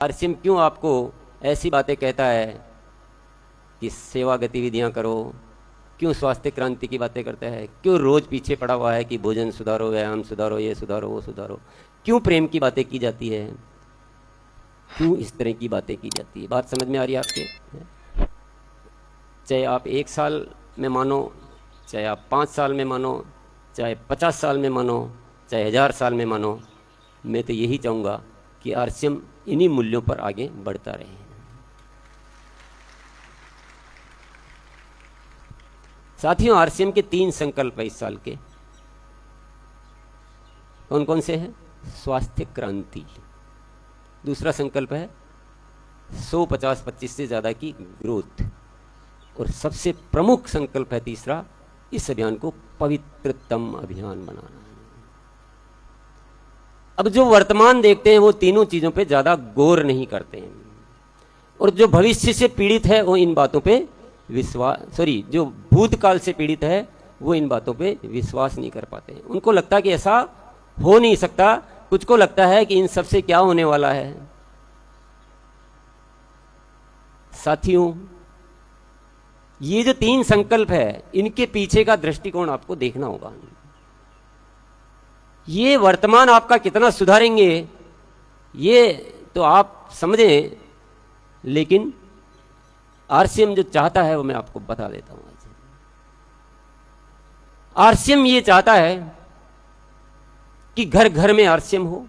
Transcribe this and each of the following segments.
RCM क्यों आपको ऐसी बातें कहता है कि सेवा गतिविधियां करो, क्यों स्वास्थ्य क्रांति की बातें करता है, क्यों रोज पीछे पड़ा हुआ है कि भोजन सुधारो, व्यायाम सुधारो, ये सुधारो, वो सुधारो, क्यों प्रेम की बातें की जाती है, क्यों इस तरह की बातें की जाती है। बात समझ में आ रही है आपके? चाहे आप 1 साल में मानो, चाहे आप 5 साल में मानो, चाहे 50 साल में मानो, चाहे 1000 साल में मानो, मैं तो यही चाहूँगा कि आरसीएम इन्हीं मूल्यों पर आगे बढ़ता रहे। साथियों, आरसीएम के 3 संकल्प है इस साल के। कौन कौन से हैं? स्वास्थ्य क्रांति, दूसरा संकल्प है 100-50-25 से ज़्यादा की ग्रोथ, और सबसे प्रमुख संकल्प है तीसरा, इस अभियान को पवित्रतम अभियान बनाना। अब जो वर्तमान देखते हैं वो तीनों चीज़ों पे ज़्यादा गौर नहीं करते हैं, और जो भविष्य से पीड़ित है वो इन बातों पे जो भूतकाल से पीड़ित है वो इन बातों पे विश्वास नहीं कर पाते हैं। उनको लगता है कि ऐसा हो नहीं सकता, कुछ को लगता है कि इन सब से क्या होने वाला है। साथियों, ये जो 3 संकल्प है, इनके पीछे का दृष्टिकोण आपको देखना होगा। ये वर्तमान आपका कितना सुधारेंगे ये तो आप समझें, लेकिन आरसीएम जो चाहता है वो मैं आपको बता देता हूं। आरसीएम ये चाहता है कि घर घर में आरसीएम हो।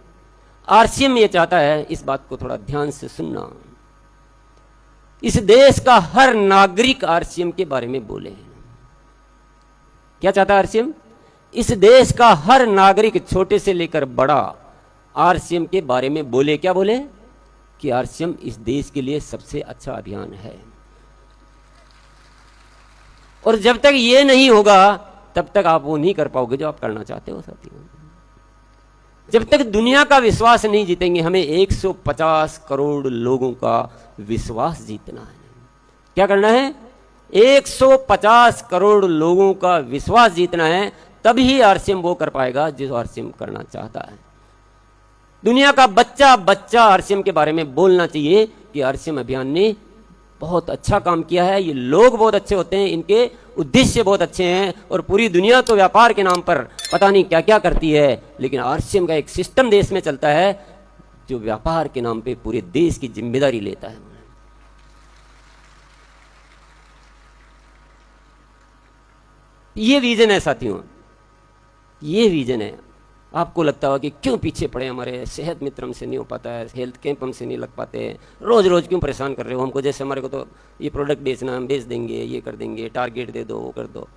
आरसीएम ये चाहता है, इस बात को थोड़ा ध्यान से सुनना, इस देश का हर नागरिक आरसीएम के बारे में बोले। क्या चाहता है आरसीएम? इस देश का हर नागरिक, छोटे से लेकर बड़ा, आरसीएम के बारे में बोले। क्या बोले? कि आरसीएम इस देश के लिए सबसे अच्छा अभियान है। और जब तक ये नहीं होगा तब तक आप वो नहीं कर पाओगे जो आप करना चाहते हो साथियों। जब तक दुनिया का विश्वास नहीं जीतेंगे, हमें 150 करोड़ लोगों का विश्वास जीतना है। क्या करना है? 150 करोड़ लोगों का विश्वास जीतना है, तभी आरसीएम वो कर पाएगा जो आरसीएम करना चाहता है। दुनिया का बच्चा बच्चा आरसीएम के बारे में बोलना चाहिए कि आरसीएम अभियान ने बहुत अच्छा काम किया है, ये लोग बहुत अच्छे होते हैं, इनके उद्देश्य बहुत अच्छे हैं, और पूरी दुनिया तो व्यापार के नाम पर पता नहीं क्या क्या करती है, लेकिन आरसीएम का एक सिस्टम देश में चलता है जो व्यापार के नाम पे पूरे देश की जिम्मेदारी लेता है। ये विजन है साथियों, ये विजन है। आपको लगता होगा कि क्यों पीछे पड़े, हमारे सेहत मित्र हमसे नहीं हो पाता है, हेल्थ कैंप हमसे नहीं लग पाते, रोज रोज क्यों परेशान कर रहे हो हमको, जैसे हमारे को तो ये प्रोडक्ट बेचना, हम बेच देंगे, ये कर देंगे, टारगेट दे दो, वो कर दो।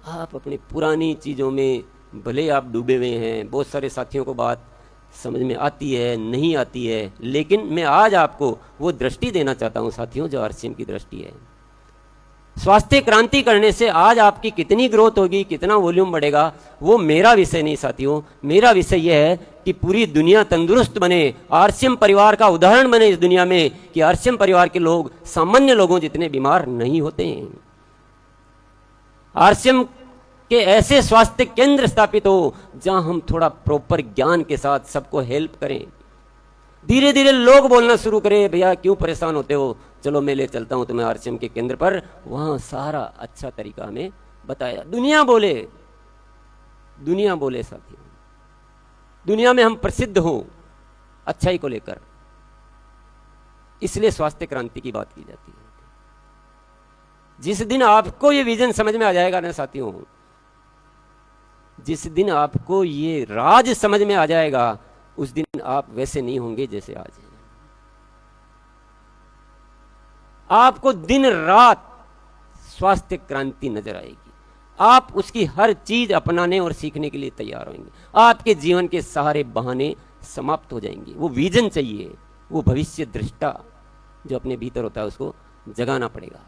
आप अपनी पुरानी चीज़ों में भले आप डूबे हुए हैं, बहुत सारे साथियों को बात समझ में आती है, नहीं आती है, लेकिन मैं आज आपको वो दृष्टि देना चाहता हूँ साथियों जो आरसीएम की दृष्टि है। स्वास्थ्य क्रांति करने से आज आपकी कितनी ग्रोथ होगी, कितना वॉल्यूम बढ़ेगा, वो मेरा विषय नहीं साथियों। मेरा विषय यह है कि पूरी दुनिया तंदुरुस्त बने, आरसीएम परिवार का उदाहरण बने इस दुनिया में, कि आरसीएम परिवार के लोग सामान्य लोगों जितने बीमार नहीं होते हैं। आरसीएम के ऐसे स्वास्थ्य केंद्र स्थापित हो जहां हम थोड़ा प्रॉपर ज्ञान के साथ सबको हेल्प करें। धीरे धीरे लोग बोलना शुरू करें, भैया क्यों परेशान होते हो, चलो मैं ले चलता हूं तुम्हें आरसीएम के केंद्र पर, वहां सारा अच्छा तरीका हमें बताया। दुनिया बोले, दुनिया बोले साथियों, दुनिया में हम प्रसिद्ध हों अच्छाई को लेकर, इसलिए स्वास्थ्य क्रांति की बात की जाती है। जिस दिन आपको ये विजन समझ में आ जाएगा ना साथियों, जिस दिन आपको ये राज समझ में आ जाएगा, उस दिन आप वैसे नहीं होंगे जैसे आज हैं। आपको दिन रात स्वास्थ्य क्रांति नजर आएगी, आप उसकी हर चीज अपनाने और सीखने के लिए तैयार होंगे। आपके जीवन के सारे बहाने समाप्त हो जाएंगे। वो विजन चाहिए, वो भविष्य दृष्टा जो अपने भीतर होता है उसको जगाना पड़ेगा।